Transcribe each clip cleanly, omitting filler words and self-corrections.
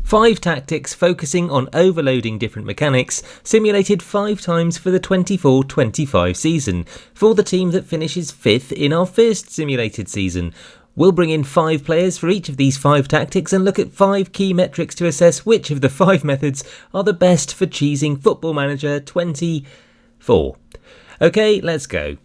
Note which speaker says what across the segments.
Speaker 1: 5 tactics focusing on overloading different mechanics, simulated 5 times for the 24-25 season, for the team that finishes 5th in our first simulated season. We'll bring in 5 players for each of these 5 tactics and look at 5 key metrics to assess which of the 5 methods are the best for cheesing Football Manager 24. Okay, let's go.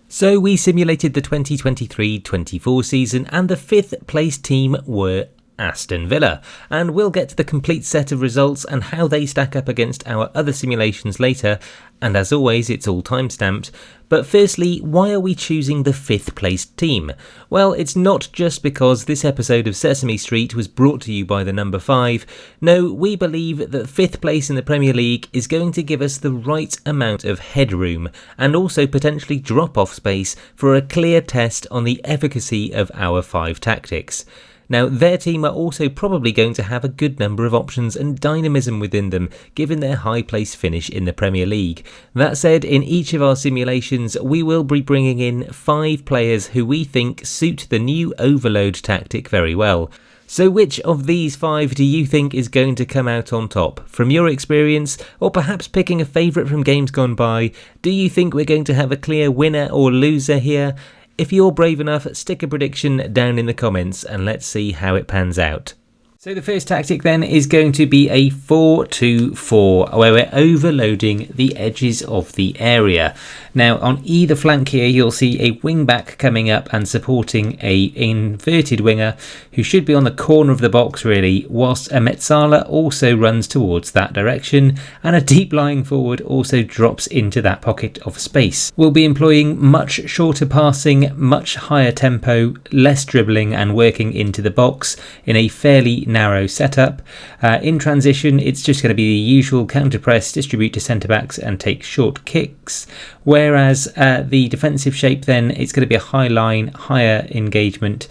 Speaker 1: So we simulated the 2023-24 season and the 5th place team were Aston Villa, and we'll get to the complete set of results and how they stack up against our other simulations later, and as always it's all timestamped. But firstly, why are we choosing the 5th placed team? Well, it's not just because this episode of Sesame Street was brought to you by the number 5. No, we believe that 5th place in the Premier League is going to give us the right amount of headroom and also potentially drop-off space for a clear test on the efficacy of our 5 tactics. Now, their team are also probably going to have a good number of options and dynamism within them, given their high place finish in the Premier League. That said, in each of our simulations, we will be bringing in 5 players who we think suit the new overload tactic very well. So which of these 5 do you think is going to come out on top? From your experience, or perhaps picking a favourite from games gone by, do you think we're going to have a clear winner or loser here? If you're brave enough, stick a prediction down in the comments and let's see how it pans out. So the first tactic then is going to be a 4-2-4, where we're overloading the edges of the area. Now on either flank here you'll see a wing back coming up and supporting a inverted winger who should be on the corner of the box really, whilst a Metzala also runs towards that direction and a deep lying forward also drops into that pocket of space. We'll be employing much shorter passing, much higher tempo, less dribbling and working into the box in a fairly narrow setup. In transition it's just going to be the usual counter press, distribute to centre backs and take short kicks, whereas the defensive shape then it's going to be a high line, higher engagement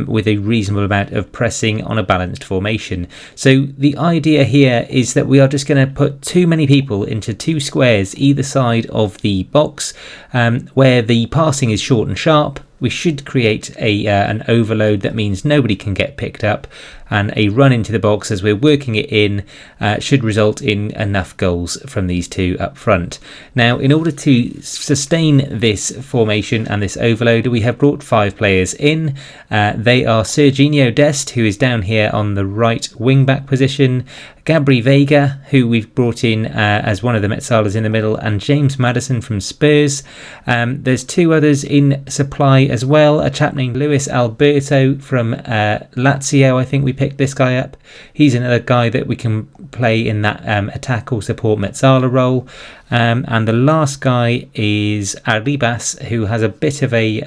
Speaker 1: with a reasonable amount of pressing on a balanced formation. So the idea here is that we are just going to put too many people into 2 squares either side of the box, where the passing is short and sharp. We should create an overload that means nobody can get picked up, and a run into the box as we're working it in should result in enough goals from these 2 up front. Now, in order to sustain this formation and this overload, we have brought 5 players in. They are Serginho Dest, who is down here on the right wing back position, Gabri Veiga, who we've brought in as one of the Metzalas in the middle, and James Maddison from Spurs. There's 2 others in supply as well, a chap named Luis Alberto from Lazio. I think we picked this guy up. He's another guy that we can play in that attack or support Metzala role. And the last guy is Arribas, who has a bit of a,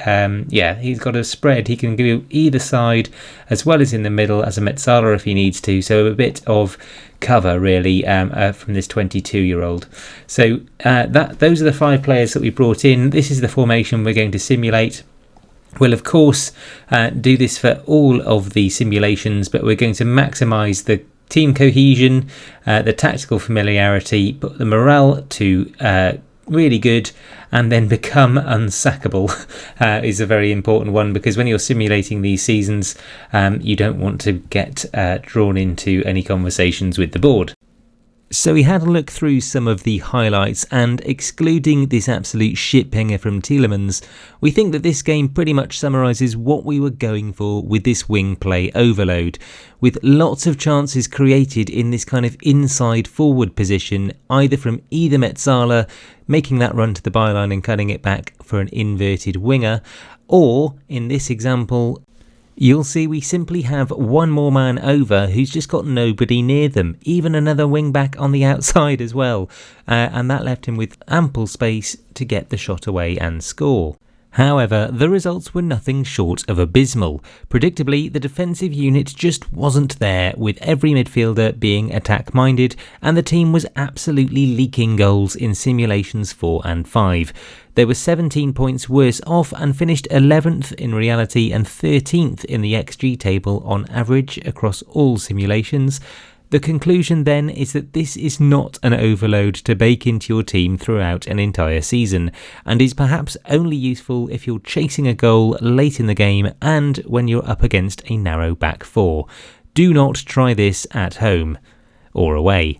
Speaker 1: he's got a spread. He can go either side as well as in the middle as a Metzala if he needs to. So a bit of cover really from this 22-year-old. So those are the 5 players that we brought in. This is the formation we're going to simulate. We'll of course do this for all of the simulations, but we're going to maximise the team cohesion, the tactical familiarity, put the morale to really good, and then become unsackable is a very important one, because when you're simulating these seasons you don't want to get drawn into any conversations with the board. So we had a look through some of the highlights, and excluding this absolute shitpinger from Tielemans, we think that this game pretty much summarises what we were going for with this wing play overload, with lots of chances created in this kind of inside forward position, either from either Metzala making that run to the byline and cutting it back for an inverted winger, or in this example you'll see we simply have one more man over who's just got nobody near them, even another wing back on the outside as well, and that left him with ample space to get the shot away and score. However, the results were nothing short of abysmal. Predictably, the defensive unit just wasn't there, with every midfielder being attack-minded, and the team was absolutely leaking goals in simulations 4 and 5. They were 17 points worse off and finished 11th in reality and 13th in the XG table on average across all simulations. The conclusion then is that this is not an overload to bake into your team throughout an entire season, and is perhaps only useful if you're chasing a goal late in the game and when you're up against a narrow back four. do not try this at home or away.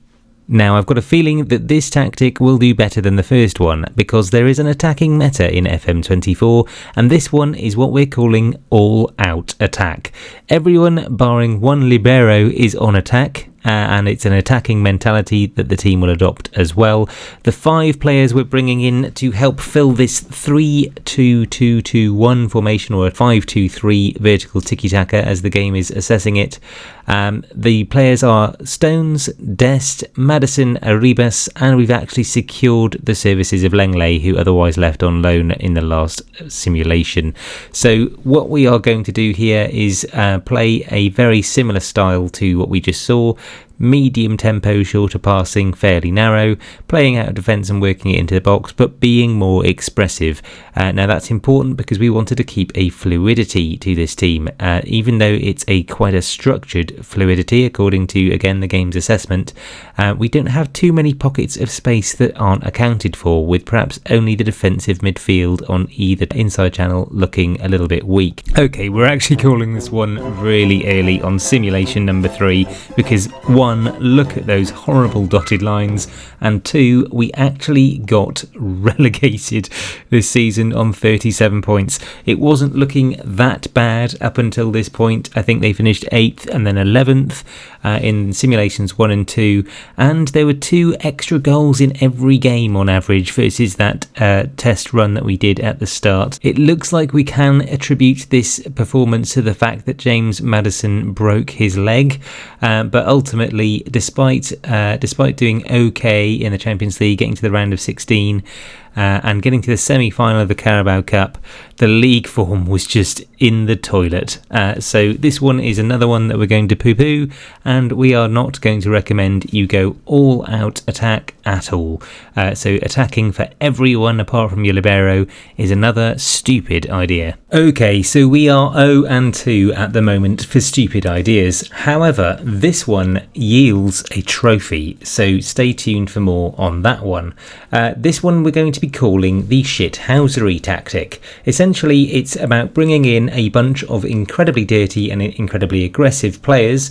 Speaker 1: Now, I've got a feeling that this tactic will do better than the first one, because there is an attacking meta in FM24, and this one is what we're calling all-out attack. Everyone, barring one libero, is on attack, and it's an attacking mentality that the team will adopt as well. The 5 players we're bringing in to help fill this 3-2-2-2-1 formation, or a 5-2-3 vertical tiki-taka as the game is assessing it. The players are Stones, Dest, Madison, Arribas, and we've actually secured the services of Lenglet, who otherwise left on loan in the last simulation. So what we are going to do here is play a very similar style to what we just saw. Medium tempo, shorter passing, fairly narrow, playing out of defence and working it into the box, but being more expressive. Now that's important because we wanted to keep a fluidity to this team, even though it's quite a structured fluidity according to, again, the game's assessment. We don't have too many pockets of space that aren't accounted for, with perhaps only the defensive midfield on either inside channel looking a little bit weak. Okay, we're actually calling this one really early on simulation number 3 because 1, look at those horrible dotted lines, and 2, we actually got relegated this season on 37 points. It wasn't looking that bad up until this point. I think they finished 8th and then 11th in simulations 1 and 2, and there were 2 extra goals in every game on average versus that test run that we did at the start. It looks like we can attribute this performance to the fact that James Maddison broke his leg, but ultimately, despite doing okay in the Champions League, getting to the round of 16 and getting to the semi-final of the Carabao Cup, the league form was just in the toilet. So this one is another one that we're going to poo-poo, and we are not going to recommend you go all-out attack at all. So attacking for everyone apart from your libero is another stupid idea. Okay, so we are 0-2 at the moment for stupid ideas. However, this one yields a trophy, so stay tuned for more on that one. This one we're going to be calling the shithousery tactic. Essentially, it's about bringing in a bunch of incredibly dirty and incredibly aggressive players,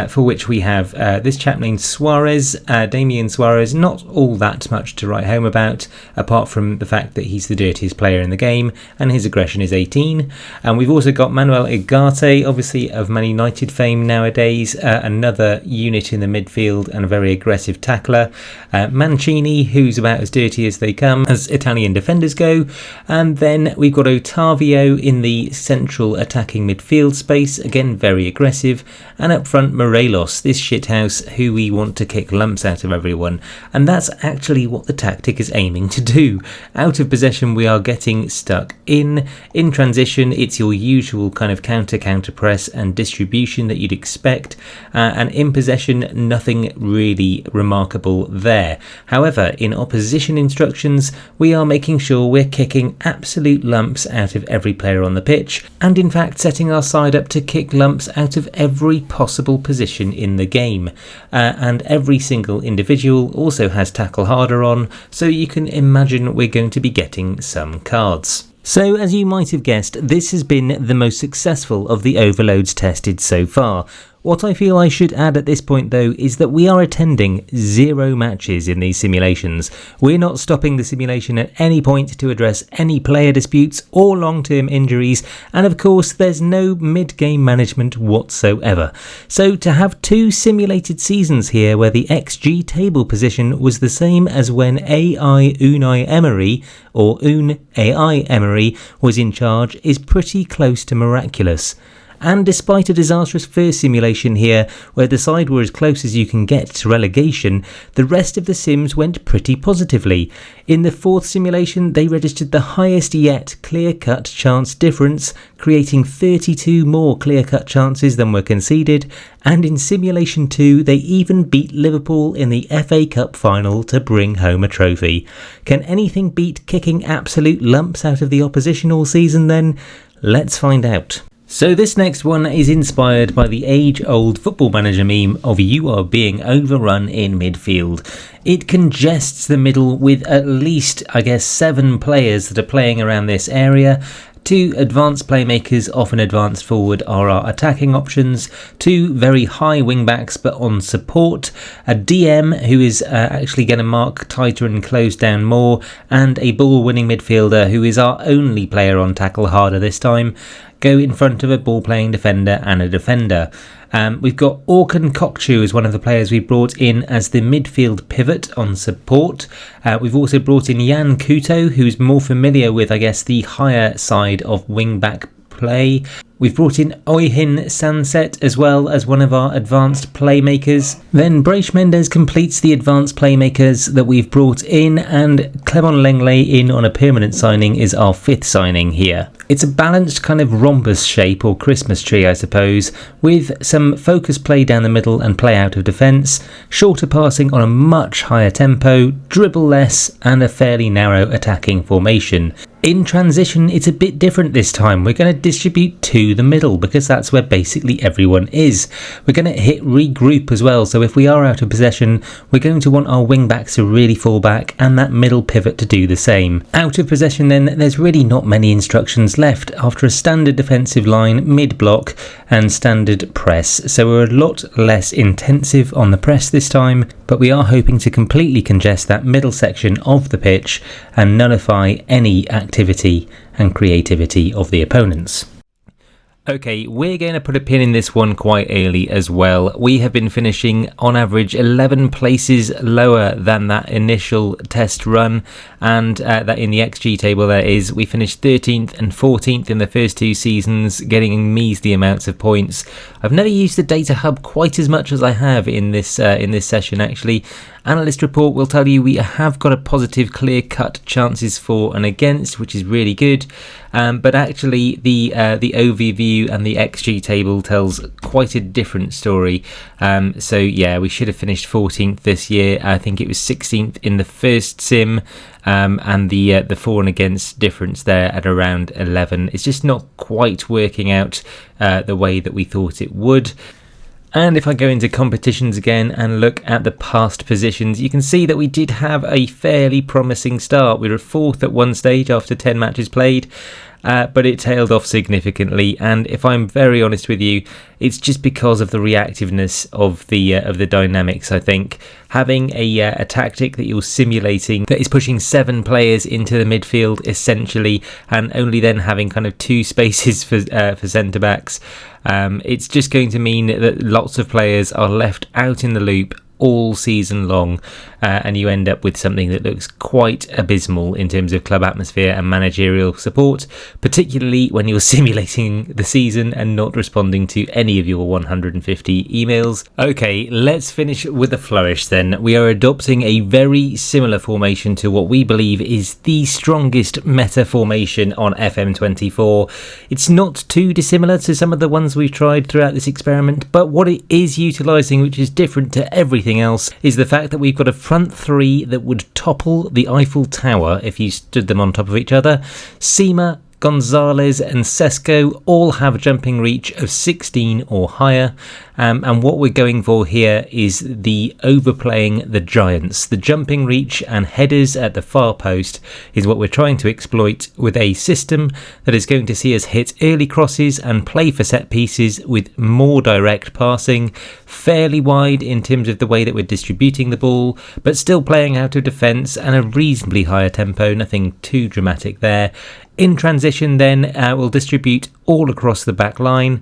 Speaker 1: for which we have this chap named Suarez, Damian Suarez, not all that much to write home about, apart from the fact that he's the dirtiest player in the game and his aggression is 18. And we've also got Manuel Ugarte, obviously of Man United fame nowadays, another unit in the midfield and a very aggressive tackler. Mancini, who's about as dirty as they come as Italian defenders go. And then we've got Otavio in the central attacking midfield space, again very aggressive. And up front, Morelos, this shithouse who we want to kick lumps out of everyone. And that's actually what the tactic is aiming to do. Out of possession, we are getting stuck in transition. It's your usual kind of counter press and distribution that you'd expect, and in possession, nothing really remarkable there. However, in opposition instructions, we are making sure we're kicking absolute lumps out of every player on the pitch, and in fact setting our side up to kick lumps out of every possible position in the game. And every single individual also has tackle harder on, so you can imagine we're going to be getting some cards. So, as you might have guessed, this has been the most successful of the overloads tested so far. What I feel I should add at this point though is that we are attending 0 matches in these simulations. We're not stopping the simulation at any point to address any player disputes or long-term injuries, and of course there's no mid-game management whatsoever. So to have 2 simulated seasons here where the XG table position was the same as when AI Unai Emery or AI Emery was in charge is pretty close to miraculous. And despite a disastrous first simulation here, where the side were as close as you can get to relegation, the rest of the sims went pretty positively. In the 4th simulation, they registered the highest yet clear-cut chance difference, creating 32 more clear-cut chances than were conceded, and in simulation 2, they even beat Liverpool in the FA Cup final to bring home a trophy. Can anything beat kicking absolute lumps out of the opposition all season then? Let's find out. So this next one is inspired by the age-old Football Manager meme of you are being overrun in midfield. It congests the middle with at least, 7 players that are playing around this area. Two advanced playmakers off an advanced forward are our attacking options. Two very high wing backs but on support. A DM who is actually going to mark tighter and close down more. And a ball winning midfielder who is our only player on tackle harder this time. Go in front of a ball playing defender and a defender. We've got Orkan Kokchu as one of the players we brought in as the midfield pivot on support. We've also brought in Jan Kuto, who's more familiar with, I guess, the higher side of wing-back play. We've brought in Oyhin Sunset as well as one of our advanced playmakers. Then Braish Mendes completes the advanced playmakers that we've brought in, and Clement Lenglet in on a permanent signing is our fifth signing here. It's a balanced kind of rhombus shape or Christmas tree, I suppose, with some focus play down the middle and play out of defence, shorter passing on a much higher tempo, dribble less, and a fairly narrow attacking formation. In transition, it's a bit different this time. We're going to distribute to the middle because that's where basically everyone is. We're going to hit regroup as well, so if we are out of possession, we're going to want our wing backs to really fall back and that middle pivot to do the same. Out of possession then, there's really not many instructions left after a standard defensive line, mid-block and standard press, so we're a lot less intensive on the press this time, but we are hoping to completely congest that middle section of the pitch and nullify any activity and creativity of the opponents. Okay, we're going to put a pin in this one quite early as well. We have been finishing on average 11 places lower than that initial test run, and that in the XG table there is, we finished 13th and 14th in the first two seasons, getting measly amounts of points. I've never used the data hub quite as much as I have in this session actually. Analyst report will tell you we have got a positive clear-cut chances for and against, which is really good, but actually the overview and the XG table tells quite a different story. So yeah, we should have finished 14th this year. I think it was 16th in the first sim, and the for and against difference there at around 11. It's just not quite working out the way that we thought it would. And if I go into competitions again and look at the past positions, you can see that we did have a fairly promising start. We were 4th at one stage after 10 matches played, but it tailed off significantly. And if I'm very honest with you, it's just because of the reactiveness of the dynamics. I think having a tactic that you're simulating that is pushing 7 players into the midfield essentially, and only then having kind of 2 spaces for centre backs. It's just going to mean that lots of players are left out in the loop all season long, and you end up with something that looks quite abysmal in terms of club atmosphere and managerial support, particularly when you're simulating the season and not responding to any of your 150 emails. Okay, let's finish with a flourish then. We are adopting a very similar formation to what we believe is the strongest meta formation on FM24. It's not too dissimilar to some of the ones we've tried throughout this experiment, but what it is utilising, which is different to everything else, is the fact that we've got a front three that would topple the Eiffel Tower if you stood them on top of each other. Sima, Gonzalez and Sesko all have jumping reach of 16 or higher, and what we're going for here is the overplaying the giants. The jumping reach and headers at the far post is what we're trying to exploit with a system that is going to see us hit early crosses and play for set pieces with more direct passing, fairly wide in terms of the way that we're distributing the ball, but still playing out of defence and a reasonably higher tempo, nothing too dramatic there. In transition then, we'll distribute all across the back line,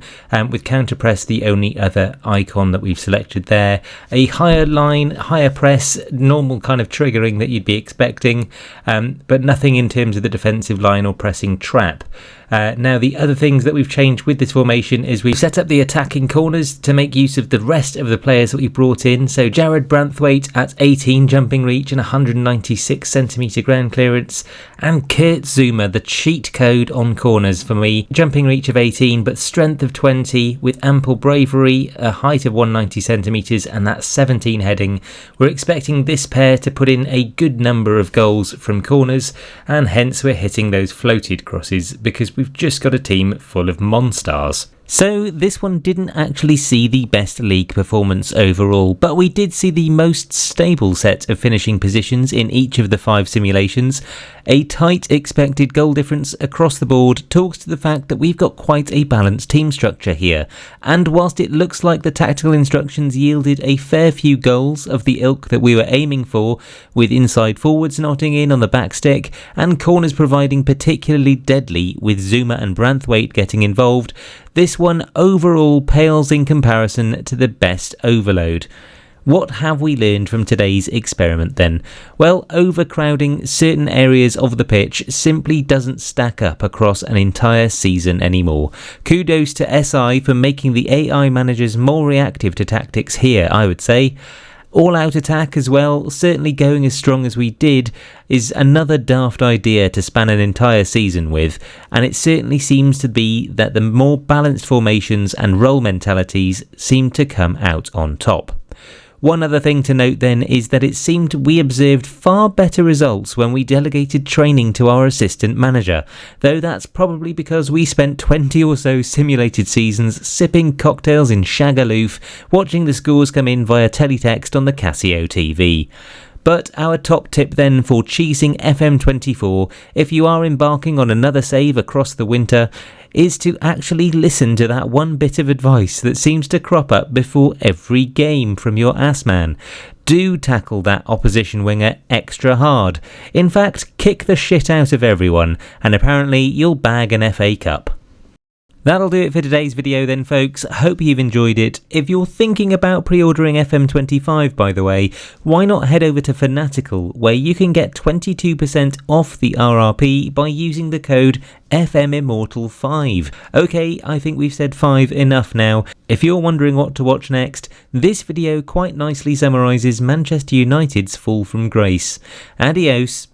Speaker 1: with counter press the only other icon that we've selected there. A higher line, higher press, normal kind of triggering that you'd be expecting, but nothing in terms of the defensive line or pressing trap. Now the other things that we've changed with this formation is we've set up the attacking corners to make use of the rest of the players that we brought in. So Jared Branthwaite at 18 jumping reach and 196 centimetre ground clearance, and Kurt Zuma, the cheat code on corners for me. Jumping reach of 18 but strength of 20 with ample bravery, a height of 190 centimetres and that 17 heading. We're expecting this pair to put in a good number of goals from corners, and hence we're hitting those floated crosses because we've just got a team full of monsters. So this one didn't actually see the best league performance overall, but we did see the most stable set of finishing positions in each of the 5 simulations. A tight expected goal difference across the board talks to the fact that we've got quite a balanced team structure here, and whilst it looks like the tactical instructions yielded a fair few goals of the ilk that we were aiming for, with inside forwards knotting in on the back stick and corners proving particularly deadly with Zuma and Branthwaite getting involved, this one overall pales in comparison to the best Overload. What have we learned from today's experiment then? Well, overcrowding certain areas of the pitch simply doesn't stack up across an entire season anymore. Kudos to SI for making the AI managers more reactive to tactics here, I would say. All-out attack as well, certainly going as strong as we did, is another daft idea to span an entire season with, and it certainly seems to be that the more balanced formations and role mentalities seem to come out on top. One other thing to note then is that it seemed we observed far better results when we delegated training to our assistant manager, though that's probably because we spent 20 or so simulated seasons sipping cocktails in Shagaloof, watching the scores come in via teletext on the Casio TV. But our top tip then for cheesing FM24, if you are embarking on another save across the winter, is to actually listen to that one bit of advice that seems to crop up before every game from your ass man. Do tackle that opposition winger extra hard. In fact, kick the shit out of everyone, and apparently you'll bag an FA Cup. That'll do it for today's video then, folks. Hope you've enjoyed it. If you're thinking about pre-ordering FM25, by the way, why not head over to Fanatical, where you can get 22% off the RRP by using the code FM24. Okay, I think we've said 5 enough now. If you're wondering what to watch next, this video quite nicely summarises Manchester United's fall from grace. Adios.